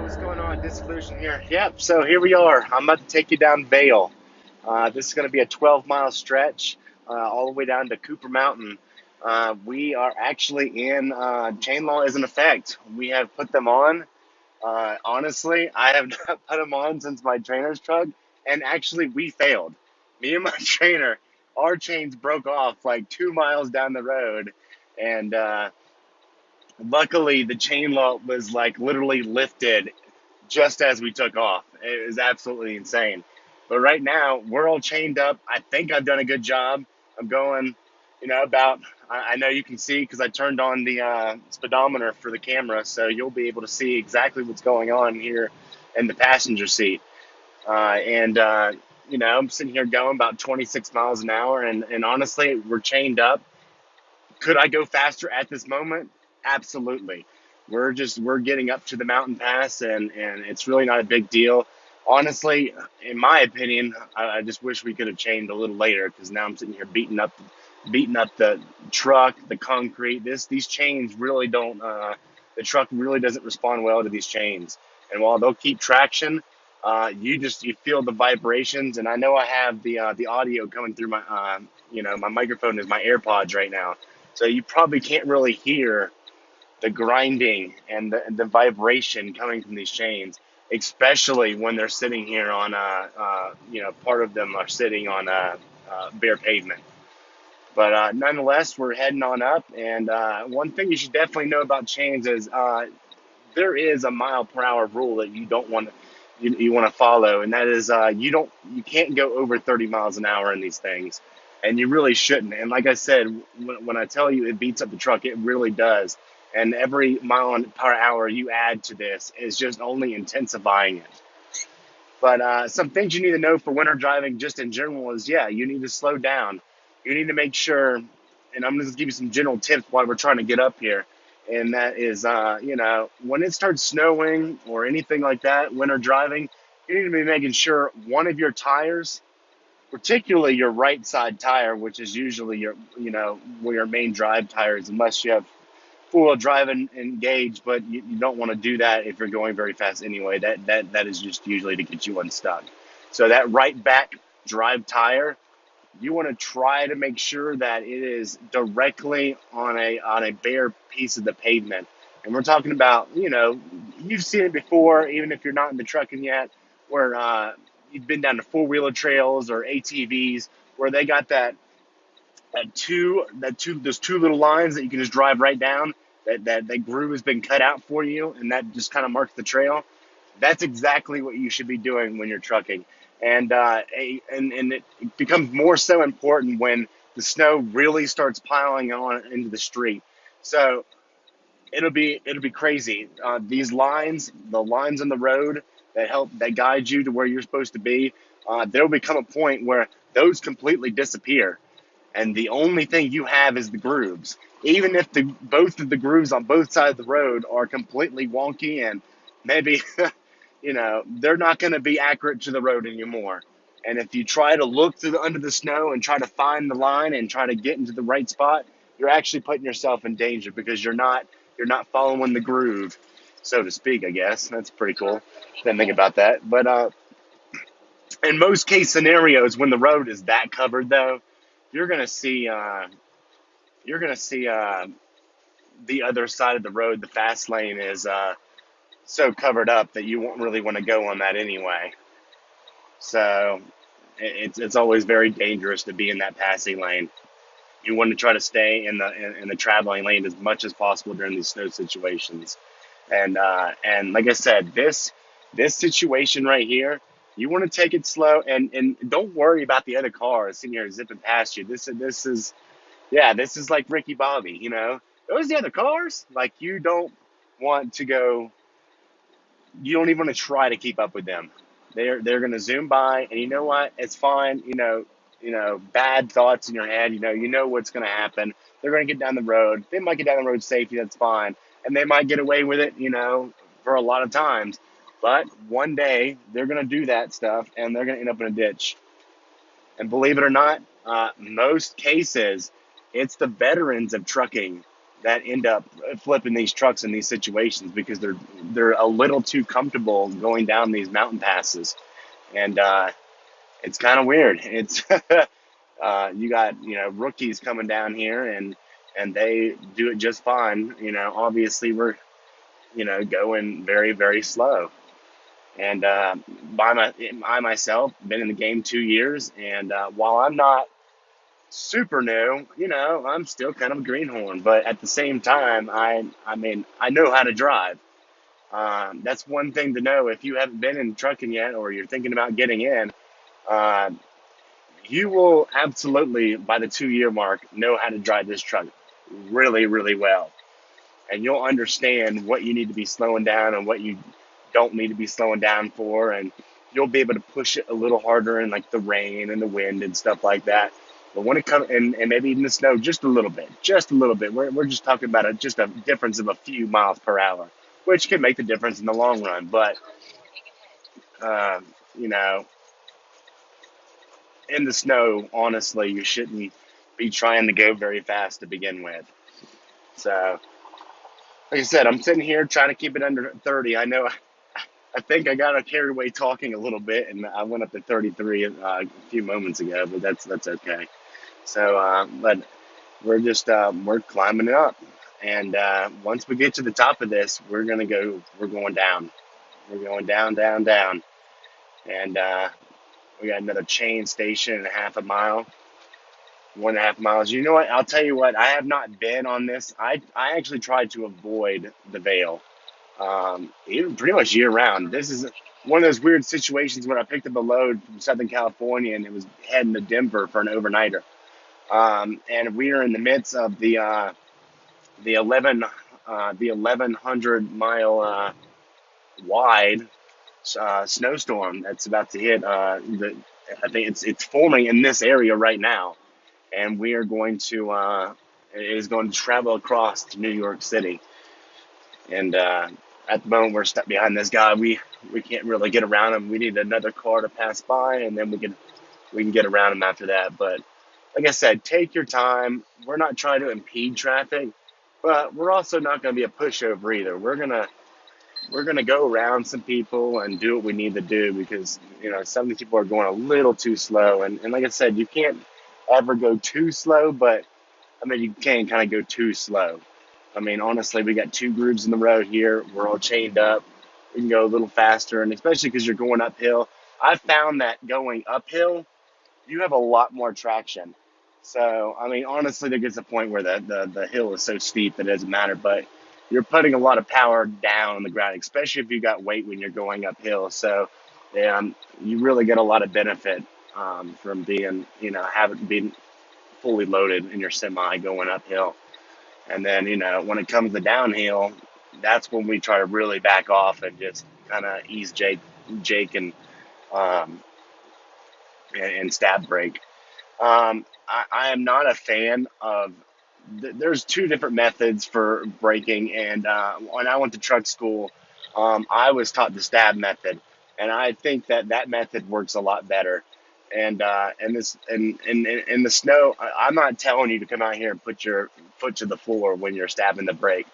what's going on? Disillusioned here. Yep, so here we are. I'm about to take you down Vale. This is going to be a 12-mile stretch all the way down to Cooper Mountain. We are actually in chain law is in effect. We have put them on. Honestly, I have not put them on since my trainer's truck, and actually, we failed. Me and my trainer, our chains broke off like 2 miles down the road, and luckily, the chain law was like literally lifted just as we took off. It was absolutely insane. But right now, we're all chained up. I think I've done a good job. I'm going, about, I know you can see because I turned on the speedometer for the camera, so you'll be able to see exactly what's going on here in the passenger seat. I'm sitting here going about 26 miles an hour, and honestly, we're chained up. Could I go faster at this moment? Absolutely. We're getting up to the mountain pass, and it's really not a big deal. Honestly, in my opinion, I just wish we could have chained a little later because now I'm sitting here beating up the truck, the concrete. These chains really don't. The truck really doesn't respond well to these chains. And while they'll keep traction, you feel the vibrations. And I know I have the audio coming through my my microphone is my AirPods right now, so you probably can't really hear the grinding and the vibration coming from these chains, especially when they're sitting here on part of them are sitting on bare pavement. But nonetheless, we're heading on up. And one thing you should definitely know about chains is there is a mile per hour rule that you don't want to you want to follow, and that is you can't go over 30 miles an hour in these things, and you really shouldn't. And like I said, when I tell you it beats up the truck, it really does. And every mile per hour you add to this is just only intensifying it. But some things you need to know for winter driving, just in general, is you need to slow down. You need to make sure, and I'm going to give you some general tips while we're trying to get up here. And that is, when it starts snowing or anything like that, winter driving, you need to be making sure one of your tires, particularly your right side tire, which is usually where your main drive tire is, unless you have four-wheel drive and engage, but you don't want to do that if you're going very fast anyway. That is just usually to get you unstuck. So that right back drive tire, you want to try to make sure that it is directly on a bare piece of the pavement. And we're talking about, you've seen it before, even if you're not in the trucking yet, where you've been down to four-wheeler trails or ATVs where they got those two little lines that you can just drive right down. That groove has been cut out for you, and that just kind of marks the trail. That's exactly what you should be doing when you're trucking, and it becomes more so important when the snow really starts piling on into the street. So it'll be crazy. These lines, the lines on the road that guide you to where you're supposed to be, there'll become a point where those completely disappear, and the only thing you have is the grooves. Even if both of the grooves on both sides of the road are completely wonky and maybe, they're not going to be accurate to the road anymore. And if you try to look under the snow and try to find the line and try to get into the right spot, you're actually putting yourself in danger because you're not following the groove, so to speak. I guess that's pretty cool. Didn't think about that, but in most case scenarios, when the road is that covered, though, you're gonna see the other side of the road. The fast lane is so covered up that you won't really want to go on that anyway. So it's always very dangerous to be in that passing lane. You want to try to stay in the traveling lane as much as possible during these snow situations. And like I said, this situation right here, you want to take it slow and don't worry about the other cars sitting here zipping past you. This is like Ricky Bobby, Those the other cars. Like want to go. You don't even want to try to keep up with them. They're going to zoom by, and you know what? It's fine. Bad thoughts in your head. You know what's going to happen. They're going to get down the road. They might get down the road safely. That's fine, and they might get away with it. For a lot of times, but one day they're going to do that stuff, and they're going to end up in a ditch. And believe it or not, most cases, it's the veterans of trucking that end up flipping these trucks in these situations because they're a little too comfortable going down these mountain passes, and it's kind of weird. It's you got rookies coming down here and they do it just fine. Obviously we're going very very slow. And I myself been in the game 2 years, and while I'm not super new, I'm still kind of a greenhorn. But at the same time, I mean, I know how to drive. That's one thing to know if you haven't been in trucking yet, or you're thinking about getting in. Uh, you will absolutely, by the 2 year mark, know how to drive this truck really, really well, and you'll understand what you need to be slowing down and what you don't need to be slowing down for, and you'll be able to push it a little harder in like the rain and the wind and stuff like that. But when it comes and maybe even the snow, just a little bit. We're just talking about just a difference of a few miles per hour, which can make the difference in the long run. But uh, you know, in the snow, honestly, you shouldn't be trying to go very fast to begin with. So, like I said, I'm sitting here trying to keep it under 30. I know I think I got carried away talking a little bit, and I went up to 33 a few moments ago, but that's okay. So, but we're climbing it up, and once we get to the top of this, we're going down. We're going down, down, down, and we got another chain station and a half a mile, 1.5 miles. You know what? I'll tell you what. I have not been on this. I actually tried to avoid the Vale, even pretty much year round. This is one of those weird situations when I picked up a load from Southern California and it was heading to Denver for an overnighter. And we are in the midst of the 1100 mile wide snowstorm that's about to hit. I think it's forming in this area right now, and we are going to it is going to travel across to New York City. And at the moment, we're stuck behind this guy. We can't really get around him. We need another car to pass by, and then we can get around him after that. But like I said, take your time. We're not trying to impede traffic, but we're also not going to be a pushover either. We're gonna go around some people and do what we need to do because some of these people are going a little too slow. And like I said, you can't ever go too slow, but I mean you can kind of go too slow. I mean, honestly, we got two grooves in the road here. We're all chained up. We can go a little faster, and especially because you're going uphill. I've found that going uphill, you have a lot more traction. So, I mean, honestly, there gets a point where the hill is so steep that it doesn't matter, but you're putting a lot of power down on the ground, especially if you got weight when you're going uphill. So, you really get a lot of benefit from being, having been fully loaded in your semi going uphill. And then, when it comes to downhill, that's when we try to really back off and just kind of ease Jake um, and stab brake. I am not a fan of. There's two different methods for braking, and when I went to truck school, I was taught the stab method, and I think that method works a lot better. And in the snow, I'm not telling you to come out here and put your foot to the floor when you're stabbing the brake.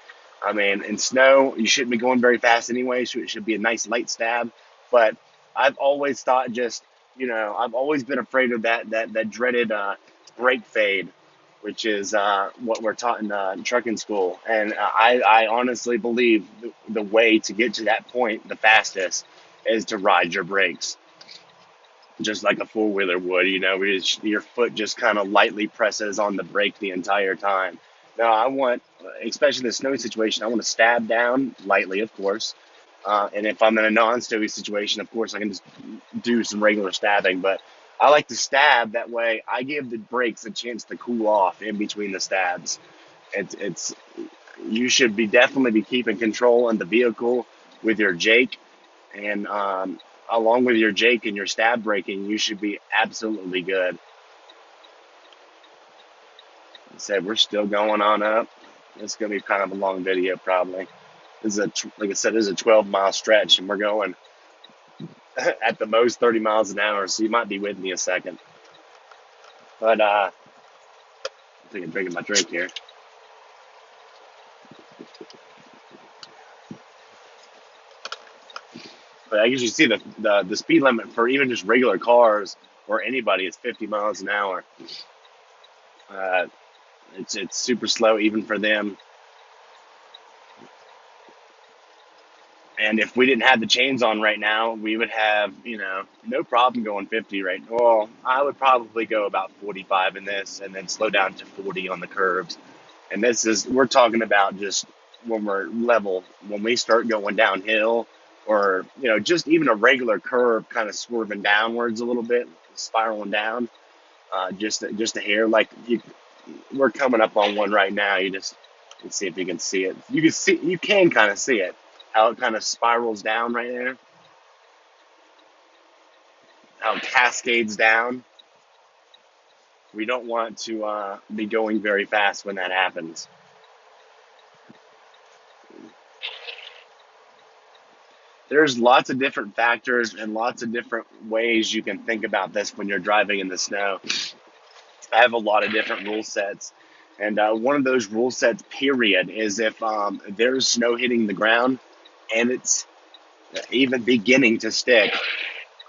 I mean, in snow, you shouldn't be going very fast anyway, so it should be a nice light stab. But I've always thought I've always been afraid of that dreaded brake fade, which is what we're taught in trucking school. And I honestly believe the way to get to that point the fastest is to ride your brakes just like a four-wheeler would, your foot just kind of lightly presses on the brake the entire time. Now, especially in the snow situation, I want to stab down lightly, of course. And if I'm in a non-snowy situation, of course, I can just do some regular stabbing. But I like to stab that way. I give the brakes a chance to cool off in between the stabs. It's you should definitely be keeping control on the vehicle with your Jake, and along with your Jake and your stab braking, you should be absolutely good. I said we're still going on up. It's going to be kind of a long video, probably. Like I said, this is a 12-mile stretch, and we're going at the most 30 miles an hour. So you might be with me a second. But I think I'm drinking my drink here. But I usually see the speed limit for even just regular cars or anybody is 50 miles an hour. Uh, it's super slow even for them. And if we didn't have the chains on right now, we would have, no problem going 50, right? Well, I would probably go about 45 in this and then slow down to 40 on the curves. And we're talking about just when we're level, when we start going downhill or, just even a regular curve kind of swerving downwards a little bit, spiraling down, just a hair. We're coming up on one right now. Let's see if you can see it. You can kind of see it, how it kind of spirals down right there, how it cascades down. We don't want to be going very fast when that happens. There's lots of different factors and lots of different ways you can think about this when you're driving in the snow. I have a lot of different rule sets. And one of those rule sets, period, is if there's snow hitting the ground and it's even beginning to stick,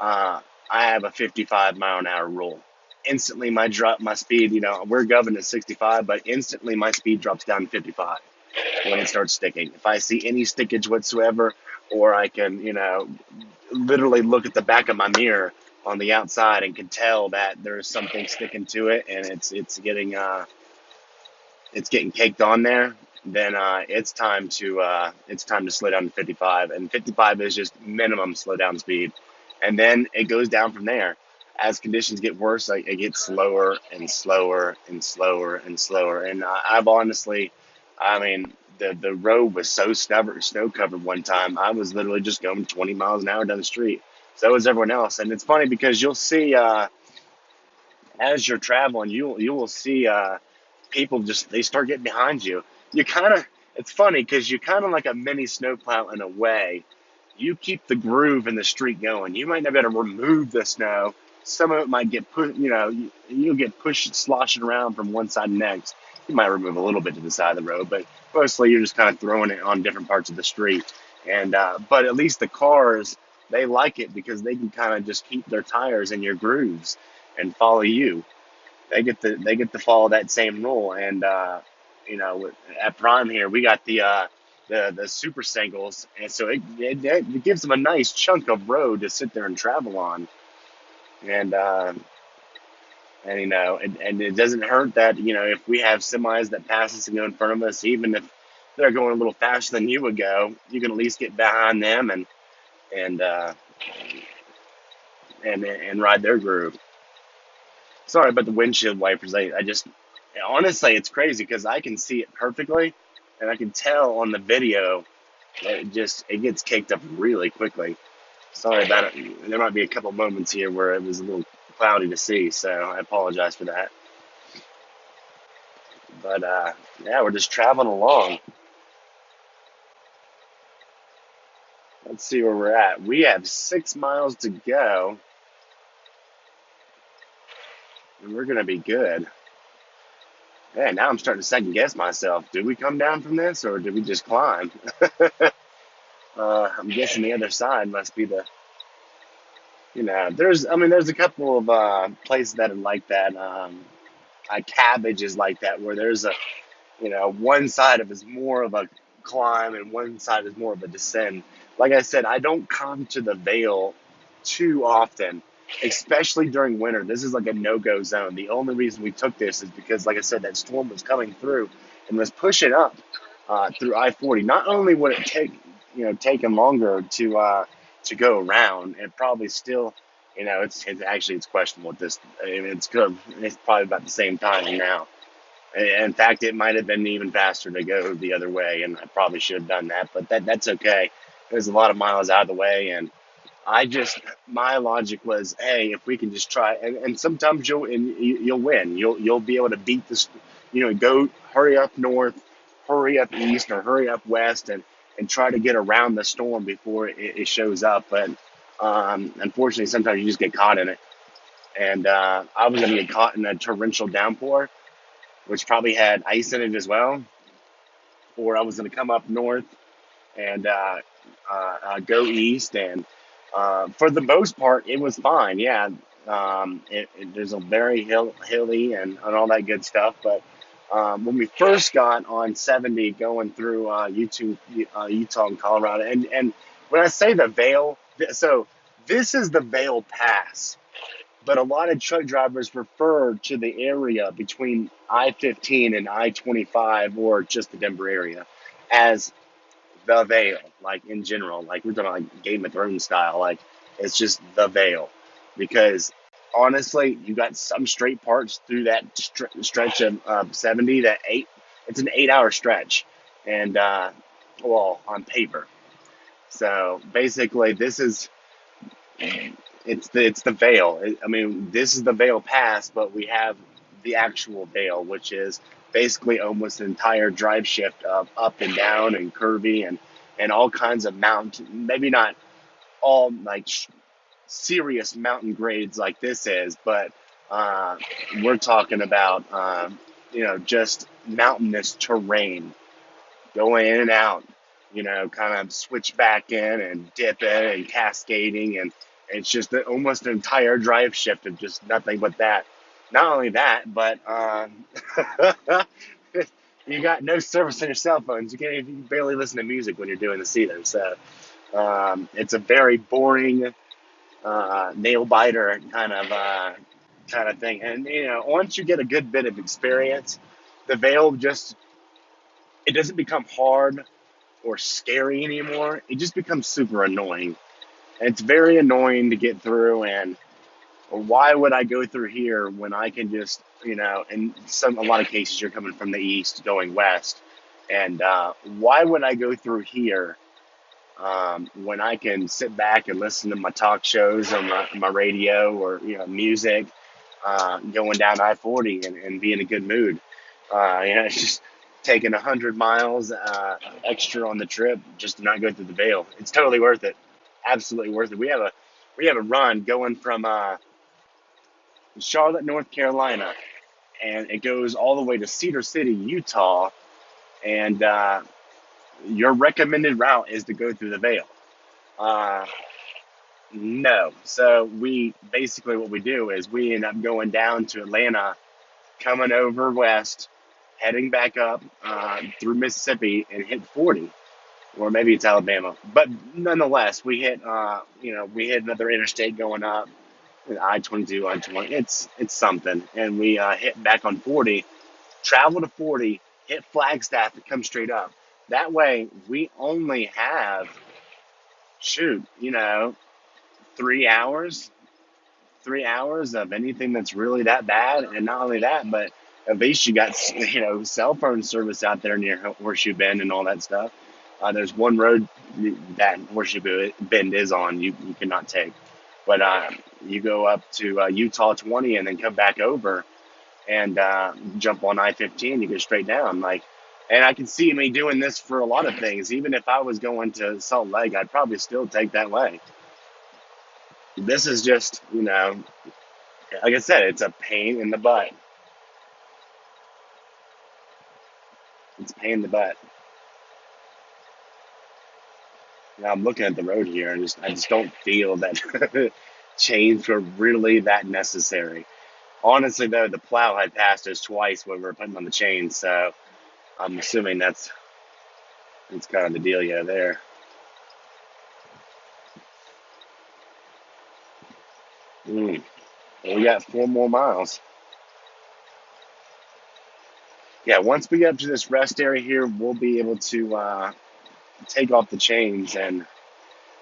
I have a 55 mile an hour rule. Instantly, my speed, we're governed at 65, but instantly my speed drops down to 55 when it starts sticking. If I see any stickage whatsoever, or I can, literally look at the back of my mirror on the outside and can tell that there's something sticking to it and it's getting caked on there, then it's time to slow down to 55, and 55 is just minimum slow down speed, and then it goes down from there. As conditions get worse, it gets slower and slower and slower and slower. And I've honestly, I mean, the road was so snow covered one time. I was literally just going 20 miles an hour down the street. So was everyone else, and it's funny because you'll see as you're traveling, you will see people just they start getting behind you. You kind of It's funny because you're kind of like a mini snowplow in a way. You keep the groove in the street going. You might not be able to remove the snow. Some of it might get put, you'll get pushed, sloshing around from one side to the next. You might remove a little bit to the side of the road, but mostly you're just kind of throwing it on different parts of the street. And but at least the cars, they like it because they can kind of just keep their tires in your grooves and follow you. They get to follow that same rule. And at Prime here, we got the super singles, and so it gives them a nice chunk of road to sit there and travel on. And and it doesn't hurt that if we have semis that pass us and go in front of us, even if they're going a little faster than you would go, you can at least get behind them and uh, and ride their groove. Sorry about the windshield wipers. I just honestly, it's crazy because I can see it perfectly, and I can tell on the video that it gets caked up really quickly. Sorry about it. There might be a couple moments here where it was a little cloudy to see, so I apologize for that. But yeah, we're just traveling along. Let's see where we're at. We have 6 miles to go, and we're gonna be good. Man, now I'm starting to second guess myself. Did we come down from this, or did we just climb? I'm guessing the other side must be there's a couple of places that are like that. Cabbage is like that, where there's one side of it is more of a climb and one side is more of a descent. Like I said, I don't come to the Vale too often, especially during winter. This is like a no-go zone. The only reason we took this is because, like I said, that storm was coming through and was pushing up through I-40. Not only would it taken longer to go around, and probably still, it's questionable at this. I mean, it's good. It's probably about the same time now. In fact, it might have been even faster to go the other way, and I probably should have done that. But that's okay. There's a lot of miles out of the way, and my logic was, hey, if we can just try, and sometimes you'll win. You'll be able to beat this. Go hurry up north, hurry up east, or hurry up west, and try to get around the storm before it shows up. But unfortunately, sometimes you just get caught in it. And I was going to get caught in a torrential downpour, which probably had ice in it as well. Or I was going to come up north and go east, and For the most part, it was fine. Yeah, there's a very hilly and all that good stuff. But when we first got on 70 going through Utah and Colorado, and when I say the Vale, so this is the Vale Pass, but a lot of truck drivers refer to the area between I-15 and I-25 or just the Denver area as the Vale, like in general, like we're talking about like Game of Thrones style, like it's just the Vale, because honestly, you got some straight parts through that stretch of 70 that it's an 8 hour stretch, and well, on paper. So basically, this is it's the Vale. I mean, this is the Vale Pass, but we have the actual Vale, which is basically almost an entire drive shift of up and down and curvy and all kinds of mountain. Maybe not all like serious mountain grades like this is, but uh, we're talking about just mountainous terrain going in and out, kind of switch back in and dip in and cascading. And it's just almost an entire drive shift of just nothing but that. Not only that, but you got no service on your cell phones. You can barely listen to music when you're doing this either. So it's a very boring, nail biter kind of thing. And once you get a good bit of experience, the veil just it doesn't become hard or scary anymore. It just becomes super annoying. And it's very annoying to get through. And why would I go through here when I can just, in a lot of cases, you're coming from the east going west. And why would I go through here when I can sit back and listen to my talk shows on my radio or, music going down I-40 and be in a good mood? It's just taking 100 miles extra on the trip just to not go through the Vale. It's totally worth it. Absolutely worth it. We have a run going from Charlotte, North Carolina, and it goes all the way to Cedar City, Utah. And your recommended route is to go through the Vale. Uh, no. So we basically what we do is we end up going down to Atlanta, coming over west, heading back up through Mississippi and hit 40, or maybe it's Alabama. But nonetheless, we hit another interstate going up, I-22, I-20. It's something, and we hit back on 40, travel to 40, hit Flagstaff, and come straight up. That way, we only have shoot, 3 hours 3 hours of anything that's really that bad. And not only that, but at least you got cell phone service out there near Horseshoe Bend and all that stuff. There's one road that Horseshoe Bend is on you cannot take, but you go up to Utah 20 and then come back over and jump on I-15. You go straight down, and I can see me doing this for a lot of things. Even if I was going to Salt Lake, I'd probably still take that way. This is just, like I said, it's a pain in the butt. It's a pain in the butt. Now I'm looking at the road here, and I just don't feel that chains were really that necessary. Honestly, though, the plow had passed us twice when we were putting on the chains, so I'm assuming that's kind of the dealio there. Mm. Well, we got 4 more miles. Yeah, once we get up to this rest area here, we'll be able to take off the chains, and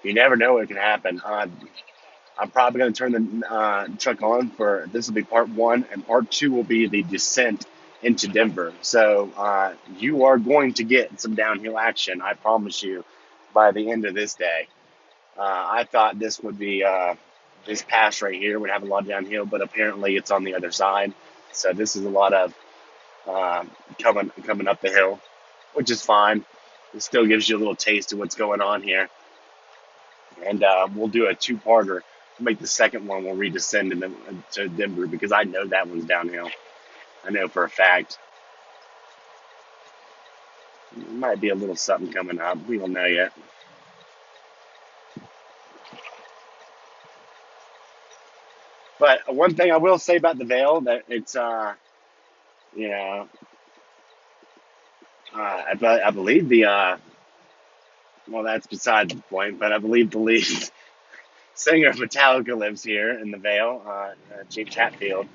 you never know what can happen. I'm probably going to turn the truck on for this will be part one, and part two will be the descent into Denver. So you are going to get some downhill action, I promise you, by the end of this day. I thought this would be this pass right here would have a lot of downhill, but apparently it's on the other side. So this is a lot of uh, coming up the hill, which is fine. It still gives you a little taste of what's going on here. And we'll do a two-parter. We'll make the second one. We'll redescend to Denver because I know that one's downhill. I know for a fact. Might be a little something coming up. We don't know yet. But one thing I will say about the Vale that it's you know I believe the well, that's beside the point, but I believe the lead singer of Metallica lives here in the Vale, Jake Chatfield.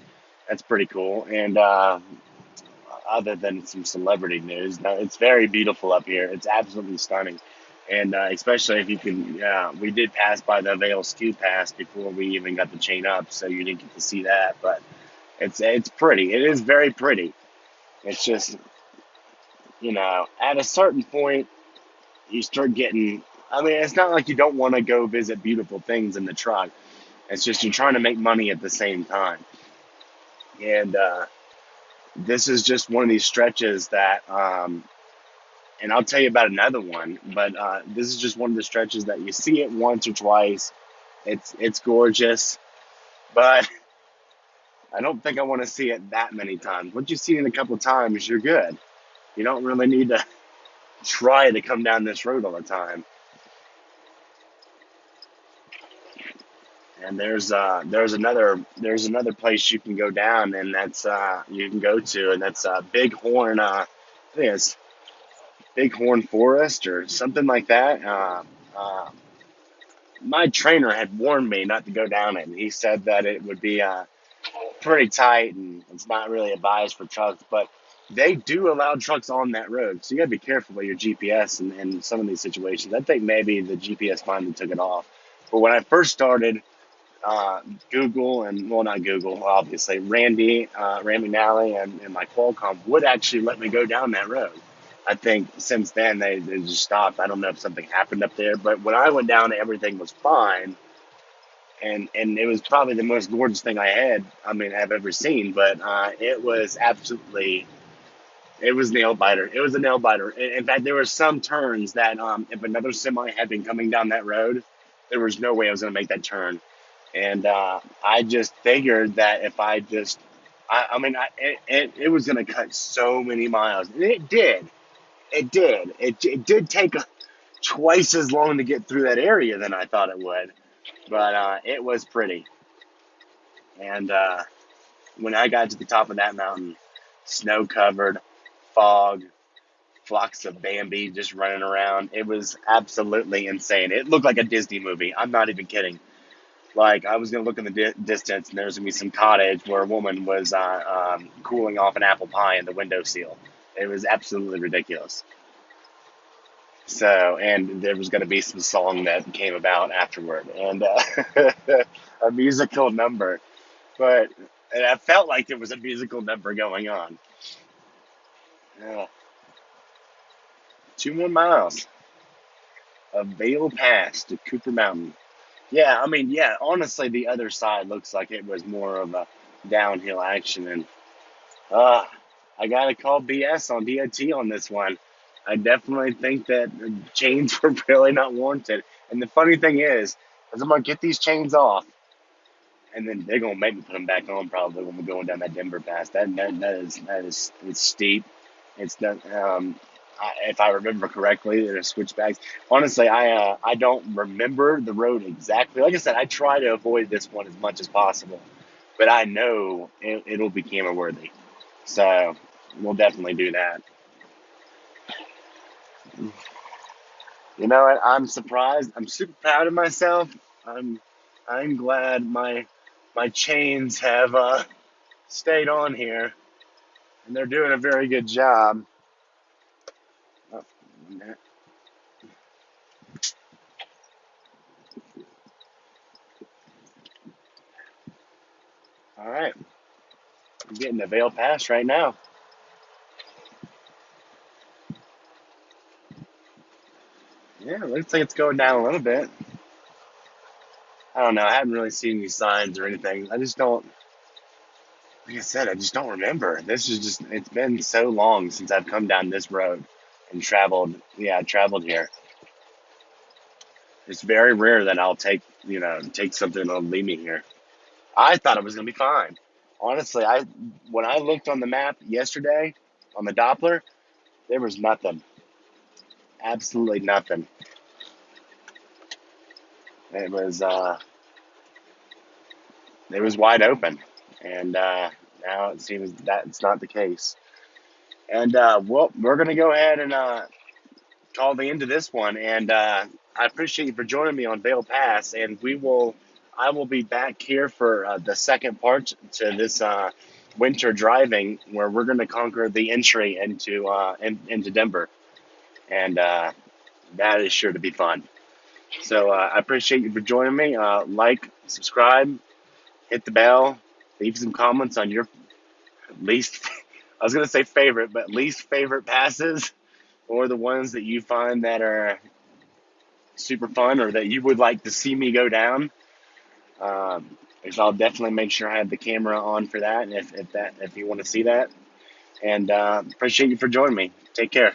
That's pretty cool. And other than some celebrity news, no, it's very beautiful up here. It's absolutely stunning. And especially if you can, we did pass by the Vale Skew Pass before we even got the chain up, so you didn't get to see that. But it's pretty. It is very pretty. It's just, at a certain point, you start getting. I mean, it's not like you don't want to go visit beautiful things in the truck. It's just you're trying to make money at the same time. And this is just one of these stretches that, and I'll tell you about another one, but this is just one of the stretches that you see it once or twice. It's gorgeous, but I don't think I want to see it that many times. Once you see it a couple times, you're good. You don't really need to try to come down this road all the time. And there's another place you can go down, and that's you can go to, and that's Bighorn. I think it's Bighorn Forest or something like that. My trainer had warned me not to go down it. He said that it would be pretty tight and it's not really advised for trucks, but they do allow trucks on that road. So you got to be careful with your GPS in some of these situations. I think maybe the GPS finally took it off. But when I first started, Google and, well, not Google, obviously, Randy Nally and my Qualcomm would actually let me go down that road. I think since then they just stopped. I don't know if something happened up there, but when I went down, everything was fine, and it was probably the most gorgeous thing I've ever seen. But it was nail biter. It was a nail biter. In fact, there were some turns that if another semi had been coming down that road, there was no way I was going to make that turn. And I just figured that if I just, I mean, it was going to cut so many miles. And it did. It did. It did take twice as long to get through that area than I thought it would. But it was pretty. And when I got to the top of that mountain, snow covered, fog, flocks of Bambi just running around. It was absolutely insane. It looked like a Disney movie. I'm not even kidding. Like, I was going to look in the distance, and there was going to be some cottage where a woman was cooling off an apple pie in the windowsill. It was absolutely ridiculous. So, and there was going to be some song that came about afterward, and a musical number. But I felt like there was a musical number going on. Yeah. 2 more miles of Vale Pass to Cooper Mountain. Yeah, I mean, yeah, honestly, the other side looks like it was more of a downhill action. And uh, I got to call BS on DOT on this one. I definitely think that the chains were really not warranted. And the funny thing is I'm going to get these chains off, and then they're going to make me put them back on probably when we're going down that Denver Pass. That is it's steep. It's not, if I remember correctly, there's switchbacks. Honestly, I don't remember the road exactly. Like I said, I try to avoid this one as much as possible, but I know it'll be camera worthy, so we'll definitely do that. You know what? I'm surprised. I'm super proud of myself. I'm I'm glad my chains have stayed on here, and they're doing a very good job. Oh, all right, I'm getting the Vale Pass right now. Yeah, it looks like it's going down a little bit. I don't know. I haven't really seen any signs or anything. I just don't, like I said, I just don't remember. This is just, it's been so long since I've come down this road and traveled. Yeah, I traveled here. It's very rare that I'll take something that'll leave me here. I thought it was going to be fine. Honestly, when I looked on the map yesterday on the Doppler, there was nothing. Absolutely nothing. It was, it was wide open, and now it seems that it's not the case. And well, we're gonna go ahead and call the end of this one. And I appreciate you for joining me on Vale Pass. And I will be back here for the second part to this winter driving, where we're gonna conquer the entry into Denver, and that is sure to be fun. So I appreciate you for joining me. Like, subscribe, hit the bell, leave some comments on your least, I was going to say favorite, but least favorite passes, or the ones that you find that are super fun or that you would like to see me go down. Because I'll definitely make sure I have the camera on for that, and if you want to see that. And appreciate you for joining me. Take care.